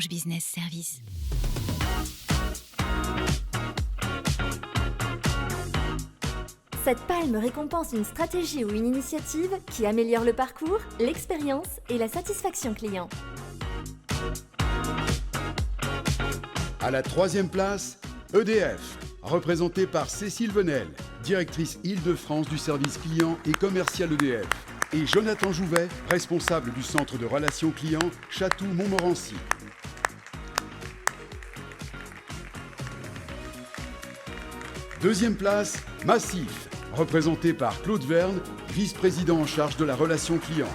Orange Business Service. Cette palme récompense une stratégie ou une initiative qui améliore le parcours, l'expérience et la satisfaction client. À la troisième place, EDF, représenté par Cécile Venel, directrice Île-de-France du service client et commercial EDF, et Jonathan Jouvet, responsable du centre de relations clients Chatou-Montmorency. Deuxième place, Massif, représenté par Claude Verne, vice-président en charge de la relation client.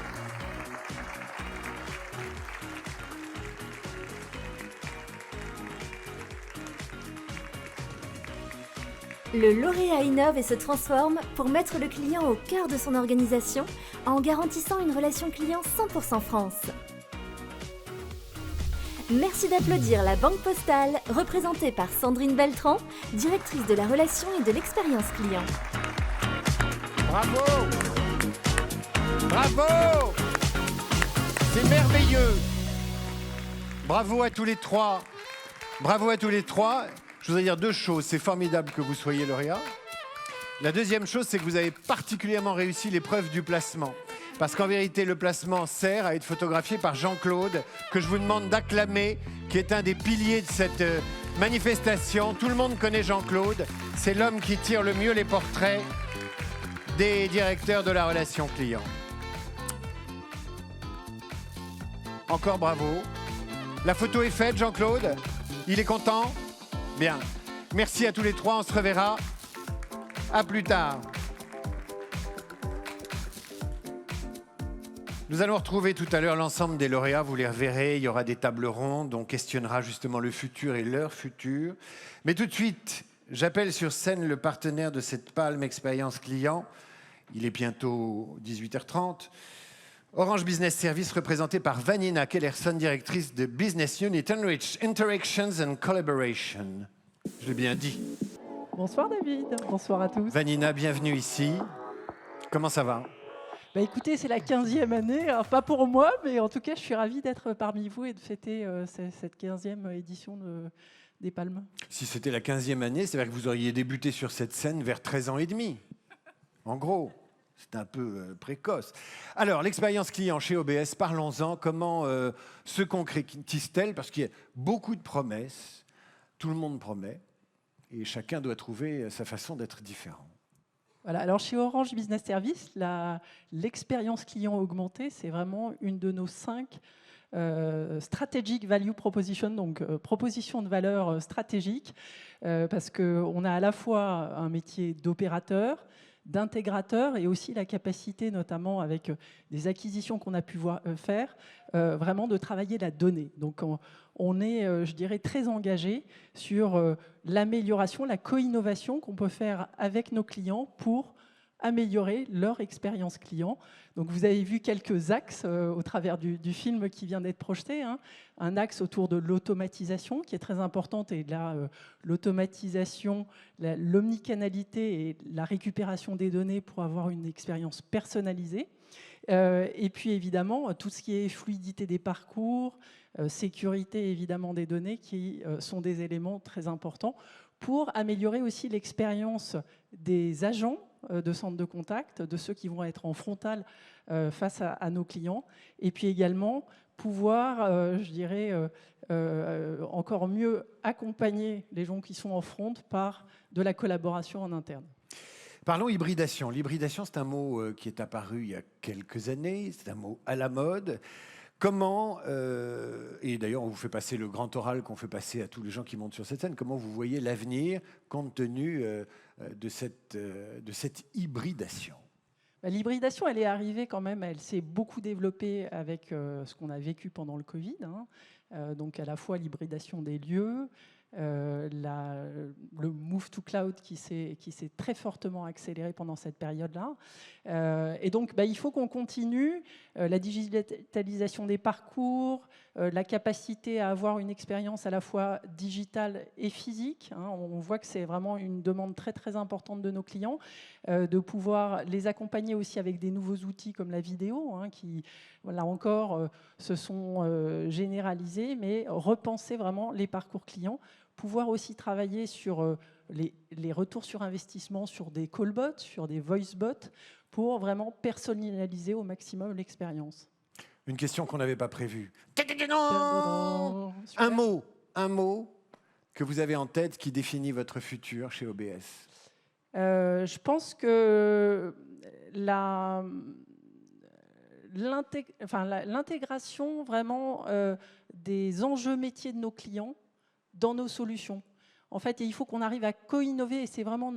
Le lauréat innove et se transforme pour mettre le client au cœur de son organisation en garantissant une relation client 100% France. Merci d'applaudir la Banque Postale, représentée par Sandrine Beltran, directrice de la relation et de l'expérience client. Bravo! Bravo! C'est merveilleux! Bravo à tous les trois. Bravo à tous les trois. Je voudrais dire deux choses. C'est formidable que vous soyez lauréat. La deuxième chose, c'est que vous avez particulièrement réussi l'épreuve du placement. Parce qu'en vérité, le placement sert à être photographié par Jean-Claude, que je vous demande d'acclamer, qui est un des piliers de cette manifestation. Tout le monde connaît Jean-Claude. C'est l'homme qui tire le mieux les portraits des directeurs de la relation client. Encore bravo. La photo est faite, Jean-Claude. Il est content? Bien. Merci à tous les trois. On se reverra. À plus tard. Nous allons retrouver tout à l'heure l'ensemble des lauréats. Vous les reverrez. Il y aura des tables rondes. On questionnera justement le futur et leur futur. Mais tout de suite, j'appelle sur scène le partenaire de cette palme expérience client. Il est bientôt 18h30. Orange Business Service, représenté par Vanina Kellerson, directrice de Business Unit Enrich Interactions and Collaboration. Je l'ai bien dit. Bonsoir David, bonsoir à tous. Vanina, bienvenue ici. Comment ça va? Bah écoutez, c'est la 15e année, alors pas pour moi, mais en tout cas, je suis ravie d'être parmi vous et de fêter cette 15e édition des Palmes. Si c'était la 15e année, c'est vrai que vous auriez débuté sur cette scène vers 13 ans et demi. En gros. C'est un peu précoce. Alors, l'expérience client chez OBS, parlons-en. Comment se concrétise-t-elle? Parce qu'il y a beaucoup de promesses. Tout le monde promet. Et chacun doit trouver sa façon d'être différent. Voilà. Alors, chez Orange Business Service, l'expérience client augmentée, c'est vraiment une de nos 5 strategic value proposition, donc proposition de valeur stratégique, parce qu'on a à la fois un métier d'opérateur, d'intégrateur et aussi la capacité, notamment avec des acquisitions qu'on a pu faire, vraiment de travailler la donnée. Donc on est, je dirais, très engagé sur l'amélioration, la co-innovation qu'on peut faire avec nos clients pour améliorer leur expérience client. Donc vous avez vu quelques axes au travers du film qui vient d'être projeté. Hein. Un axe autour de l'automatisation qui est très importante, et là, l'automatisation, l'omnicanalité et la récupération des données pour avoir une expérience personnalisée. Et puis évidemment, tout ce qui est fluidité des parcours, sécurité évidemment des données qui sont des éléments très importants pour améliorer aussi l'expérience des agents de centre de contact, de ceux qui vont être en frontal face à nos clients, et puis également pouvoir, je dirais, encore mieux accompagner les gens qui sont en front par de la collaboration en interne. Parlons hybridation. L'hybridation, c'est un mot qui est apparu il y a quelques années, c'est un mot à la mode. Comment, et d'ailleurs on vous fait passer le grand oral qu'on fait passer à tous les gens qui montent sur cette scène, comment vous voyez l'avenir compte tenu de cette hybridation? L'hybridation, elle est arrivée quand même, elle s'est beaucoup développée avec ce qu'on a vécu pendant le Covid. Hein. Donc à la fois l'hybridation des lieux, le move to cloud qui s'est très fortement accéléré pendant cette période-là. Et donc, il faut qu'on continue la digitalisation des parcours, la capacité à avoir une expérience à la fois digitale et physique. On voit que c'est vraiment une demande très, très importante de nos clients, de pouvoir les accompagner aussi avec des nouveaux outils comme la vidéo, qui, là encore, se sont généralisés, mais repenser vraiment les parcours clients, pouvoir aussi travailler sur les retours sur investissement, sur des callbots, sur des voicebots, pour vraiment personnaliser au maximum l'expérience. Une question qu'on n'avait pas prévue. Super. Un mot que vous avez en tête qui définit votre futur chez OBS. Je pense que l'intégration vraiment des enjeux métiers de nos clients dans nos solutions. En fait, il faut qu'on arrive à co-innover, et c'est vraiment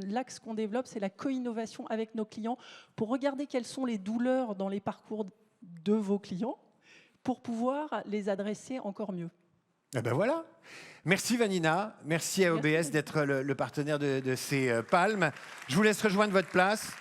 l'axe qu'on développe, c'est la co-innovation avec nos clients pour regarder quelles sont les douleurs dans les parcours de vos clients pour pouvoir les adresser encore mieux. Eh ben voilà. Merci Vanina, merci à OBS d'être le partenaire de ces palmes. Je vous laisse rejoindre votre place.